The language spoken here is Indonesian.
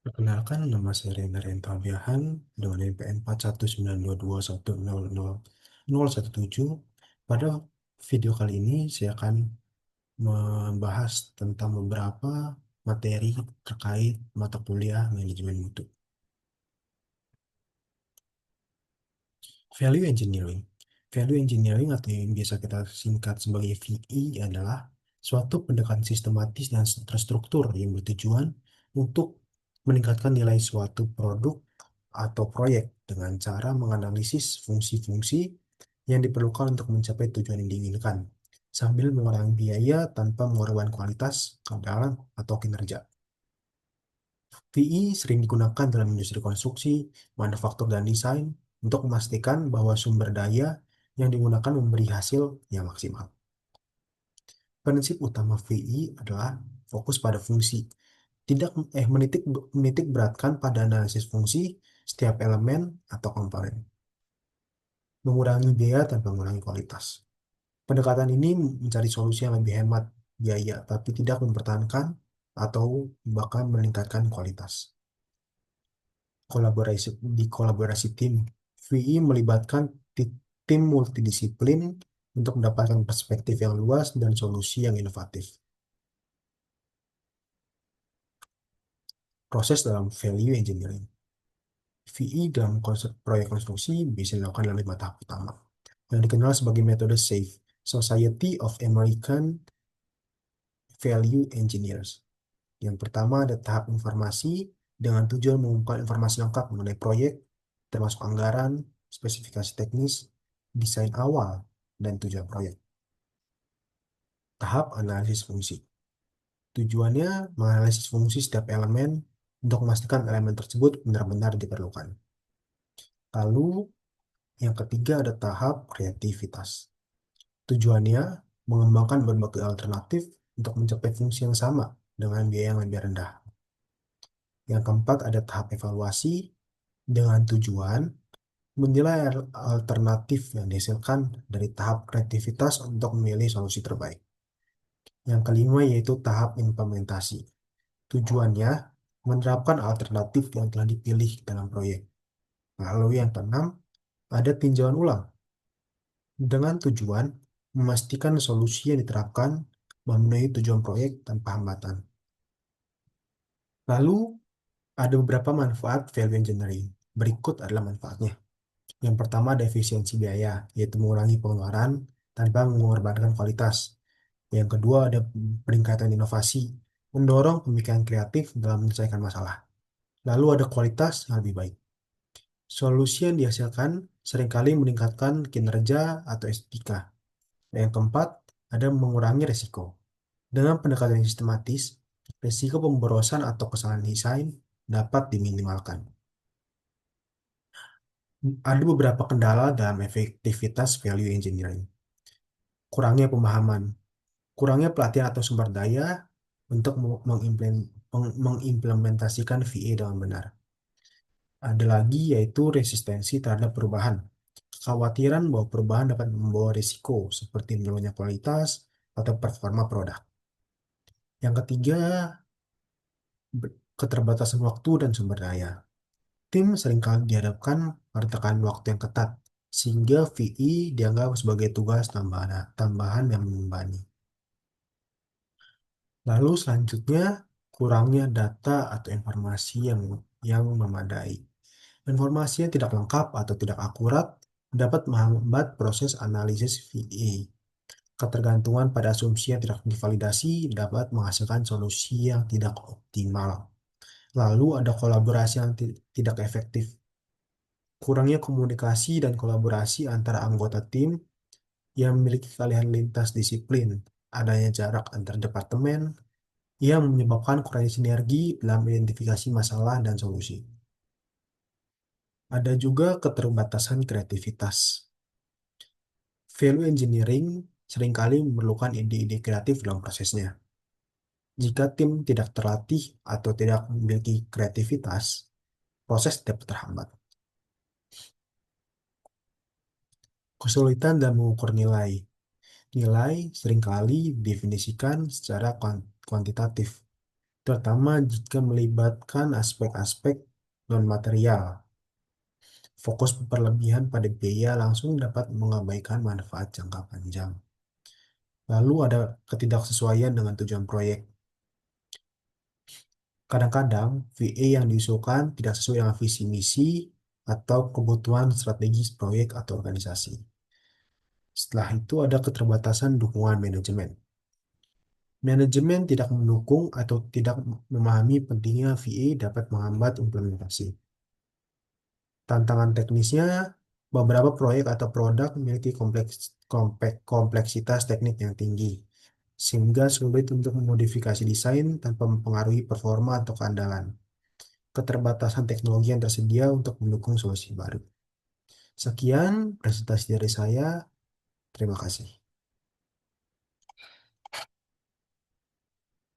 Perkenalkan, nama saya Rena Renta Abiahan dengan NPM 419221000017. Pada video kali ini saya akan membahas tentang beberapa materi terkait mata kuliah manajemen mutu. Value Engineering. Value Engineering atau yang biasa kita singkat sebagai VE adalah suatu pendekatan sistematis dan terstruktur yang bertujuan untuk meningkatkan nilai suatu produk atau proyek dengan cara menganalisis fungsi-fungsi yang diperlukan untuk mencapai tujuan yang diinginkan, sambil mengurangi biaya tanpa mengorbankan kualitas, keandalan, atau kinerja. VE sering digunakan dalam industri konstruksi, manufaktur, dan desain untuk memastikan bahwa sumber daya yang digunakan memberi hasil yang maksimal. Prinsip utama VE adalah fokus pada fungsi, tidak menitik beratkan pada analisis fungsi setiap elemen atau komponen, mengurangi biaya tanpa mengurangi kualitas. Pendekatan ini mencari solusi yang lebih hemat biaya, tapi tidak mempertahankan atau bahkan meningkatkan kualitas. Kolaborasi tim. VE melibatkan tim multidisiplin untuk mendapatkan perspektif yang luas dan solusi yang inovatif. Proses dalam value engineering. VE dalam konsep proyek konstruksi bisa dilakukan dalam 5 tahap utama, yang dikenal sebagai metode SAFE, Society of American Value Engineers. Yang pertama ada tahap informasi dengan tujuan mengumpulkan informasi lengkap mengenai proyek, termasuk anggaran, spesifikasi teknis, desain awal, dan tujuan proyek. Tahap analisis fungsi. Tujuannya menganalisis fungsi setiap elemen untuk memastikan elemen tersebut benar-benar diperlukan. Lalu yang ketiga ada tahap kreativitas. Tujuannya mengembangkan berbagai alternatif untuk mencapai fungsi yang sama dengan biaya yang lebih rendah. Yang keempat ada tahap evaluasi dengan tujuan menilai alternatif yang dihasilkan dari tahap kreativitas untuk memilih solusi terbaik. Yang kelima yaitu tahap implementasi. Tujuannya menerapkan alternatif yang telah dipilih dalam proyek. Lalu yang keenam ada tinjauan ulang dengan tujuan memastikan solusi yang diterapkan memenuhi tujuan proyek tanpa hambatan. Lalu ada beberapa manfaat value engineering. Berikut adalah manfaatnya. Yang pertama ada efisiensi biaya, yaitu mengurangi pengeluaran tanpa mengorbankan kualitas. Yang kedua ada peningkatan inovasi, mendorong pemikiran kreatif dalam menyelesaikan masalah. Lalu ada kualitas yang lebih baik. Solusi yang dihasilkan seringkali meningkatkan kinerja atau estetika. Dan yang keempat ada mengurangi risiko. Dengan pendekatan yang sistematis, risiko pemborosan atau kesalahan desain dapat diminimalkan. Ada beberapa kendala dalam efektivitas value engineering. Kurangnya pemahaman, kurangnya pelatihan atau sumber daya untuk mengimplementasikan VA dengan benar. Ada lagi yaitu resistensi terhadap perubahan. Kekhawatiran bahwa perubahan dapat membawa risiko seperti menurunnya kualitas atau performa produk. Yang ketiga, keterbatasan waktu dan sumber daya. Tim seringkali dihadapkan pada tekanan waktu yang ketat, sehingga VE dianggap sebagai tugas tambahan yang membebani. Lalu selanjutnya, kurangnya data atau informasi yang memadai. Informasi yang tidak lengkap atau tidak akurat dapat menghambat proses analisis VE. Ketergantungan pada asumsi yang tidak divalidasi dapat menghasilkan solusi yang tidak optimal. Lalu ada kolaborasi yang tidak efektif. Kurangnya komunikasi dan kolaborasi antara anggota tim yang memiliki keahlian lintas disiplin. Adanya jarak antar departemen yang menyebabkan kurangnya sinergi dalam identifikasi masalah dan solusi. Ada juga keterbatasan kreativitas. Value engineering seringkali memerlukan ide-ide kreatif dalam prosesnya. Jika tim tidak terlatih atau tidak memiliki kreativitas, proses dapat terhambat. Kesulitan dalam mengukur nilai. Nilai seringkali didefinisikan secara kuantitatif, terutama jika melibatkan aspek-aspek non-material. Fokus berlebihan pada biaya langsung dapat mengabaikan manfaat jangka panjang. Lalu ada ketidaksesuaian dengan tujuan proyek. Kadang-kadang VA yang diusulkan tidak sesuai dengan visi misi atau kebutuhan strategis proyek atau organisasi. Setelah itu ada keterbatasan dukungan manajemen. Manajemen tidak mendukung atau tidak memahami pentingnya VA dapat menghambat implementasi. Tantangan teknisnya, beberapa proyek atau produk memiliki kompleksitas teknik yang tinggi, sehingga sulit untuk memodifikasi desain tanpa mempengaruhi performa atau keandalan. Keterbatasan teknologi yang tersedia untuk mendukung solusi baru. Sekian presentasi dari saya. Terima kasih.